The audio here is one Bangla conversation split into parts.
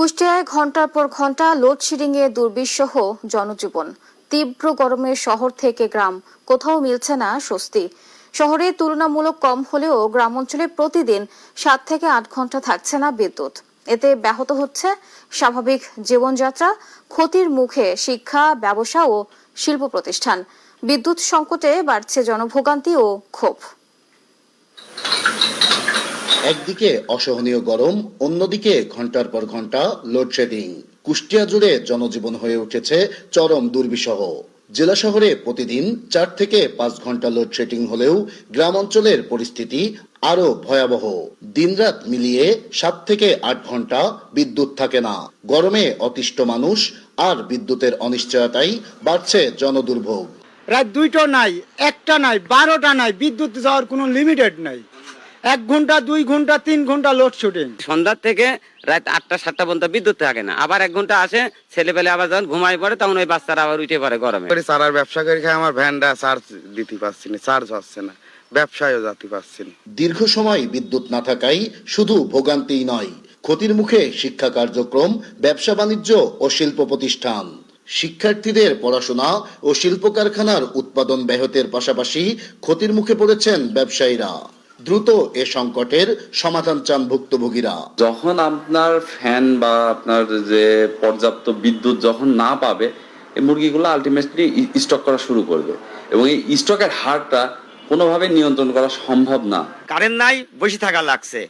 কুষ্টিয়ায় ঘণ্টার পর ঘণ্টা লোডশেডিংয়ে দুর্বিষহ জনজীবন। তীব্র গরমে শহর থেকে গ্রাম কোথাও মিলছে না স্বস্তি। শহরে তুলনামূলক কম হলেও গ্রাম অঞ্চলে প্রতিদিন 7 থেকে 8 ঘণ্টা থাকছে না বিদ্যুৎ। এতে ব্যাহত হচ্ছে স্বাভাবিক জীবনযাত্রা, ক্ষতির মুখে শিক্ষা, ব্যবসা ও শিল্প প্রতিষ্ঠান। বিদ্যুৎ সংকটে বাড়ছে জনভোগান্তি ও ক্ষোভ। একদিকে অসহনীয় গরম, অন্যদিকে ঘন্টার পর ঘন্টা লোডশেডিং। কুষ্টিয়া জুড়ে জনজীবন হয়ে উঠেছে চরম দুর্বিষহ। জেলা শহরে প্রতিদিন 4 থেকে 5 ঘন্টা লোডশেডিং হলেও গ্রাম অঞ্চলের পরিস্থিতি আরো ভয়াবহ। দিনরাত মিলিয়ে 7 থেকে 8 ঘন্টা বিদ্যুৎ থাকে না। গরমে অতিষ্ঠ মানুষ আর বিদ্যুতের অনিশ্চয়তায় বাড়ছে জনদুর্ভোগ। রাত 2টা নাই, 1টা নাই, 12টা নাই, বিদ্যুৎ যাওয়ার কোনো লিমিটেড নাই। 1 ঘন্টা, 2 ঘন্টা, 3 ঘন্টা লোডশেডিং। সন্ধ্যা থেকে রাত 8টা-7টা পর্যন্ত বিদ্যুৎ থাকে না। আবার 1 ঘন্টা আসে, ছেলেপেলে আবার যখন ঘুমায় পড়ে তখন ওই বাচ্চারা আবার উঠে পড়ে গরমে। সারার ব্যবসা করে খাই, আমার ভ্যানটা চার্জ দিতে পারছি না, চার্জ হচ্ছে না, ব্যবসায়ও যেতে পারছি না। দীর্ঘ সময় বিদ্যুৎ না থাকায় শুধু ভোগান্তিই নয়, ক্ষতির মুখে শিক্ষা কার্যক্রম, ব্যবসা বাণিজ্য ও শিল্প প্রতিষ্ঠান। শিক্ষার্থীদের পড়াশোনা ও শিল্প কারখানার উৎপাদন ব্যাহতের পাশাপাশি ক্ষতির মুখে পড়েছেন ব্যবসায়ীরা। দ্রুত এ সংকটের সমাধান চান ভুক্তভোগীরা। যখন আপনার ফ্যান বা আপনার যে পর্যাপ্ত বিদ্যুৎ যখন না পাবে, এই মুরগিগুলো আলটিমেটলি স্টক করা শুরু করবে এবং এই স্টকের হারটা কোনোভাবে নিয়ন্ত্রণ করা সম্ভব না। কারেন্ট নাই, বসে থাকা লাগছে।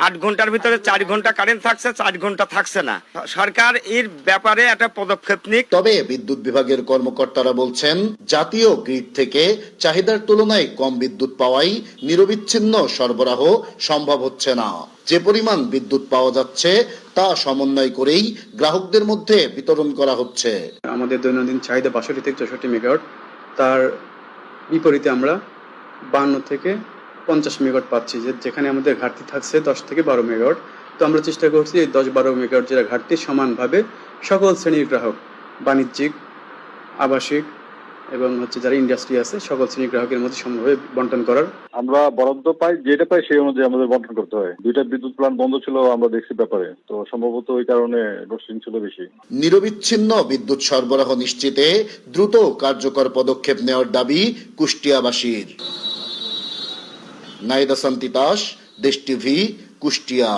8 ঘন্টার ভিতরে 4 ঘন্টা কারেন্ট থাকছে, 4 ঘন্টা থাকছে না। সরকার এর ব্যাপারে একটা পদক্ষেপ নিক। তবে বিদ্যুৎ বিভাগের কর্মকর্তারা বলছেন, জাতীয় গ্রিড থেকে চাহিদার তুলনায় কম বিদ্যুৎ পাওয়ায় নিরবিচ্ছিন্ন সরবরাহ সম্ভব হচ্ছে না। যে পরিমাণ বিদ্যুৎ পাওয়া যাচ্ছে তা সমন্বয় করেই গ্রাহকদের মধ্যে বিতরণ করা হচ্ছে। আমাদের দৈনন্দিন চাহিদা 62 থেকে 64 মেগাওয়াট, তার বিপরীতে আমরা 52 থেকে 50 মেগাওয়াট পাচ্ছি, যেখানে আমাদের ঘাটতি থাকছে 10 থেকে 12 মেগাওয়াট। তো আমরা চেষ্টা করছি এই 10-12 মেগাওয়াট যেটা ঘাটতি সমানভাবে সকল শ্রেণীর গ্রাহক, বাণিজ্যিক, আবাসিক এবং যারা ইন্ডাস্ট্রি আছে সকল শ্রেণীর গ্রাহকের মধ্যে সমভাবে বন্টন করার। আমরা বরাদ্দ পাই, যেটা পাই সেই অনুযায়ী আমাদের বন্টন করতে হয়। 2টা বিদ্যুৎ প্ল্যান্ট বন্ধ ছিল, আমরা দেখছি ব্যাপারে, তো সম্ভবত ওই কারণে লোডশেডিং ছিল বেশি। নিরবিচ্ছিন্ন বিদ্যুৎ সরবরাহ নিশ্চিতে দ্রুত কার্যকর পদক্ষেপ নেওয়ার দাবি কুষ্টিয়াবাসীর। নাইদা সান্তিতাস, দেশ টিভি, কুষ্টিয়া।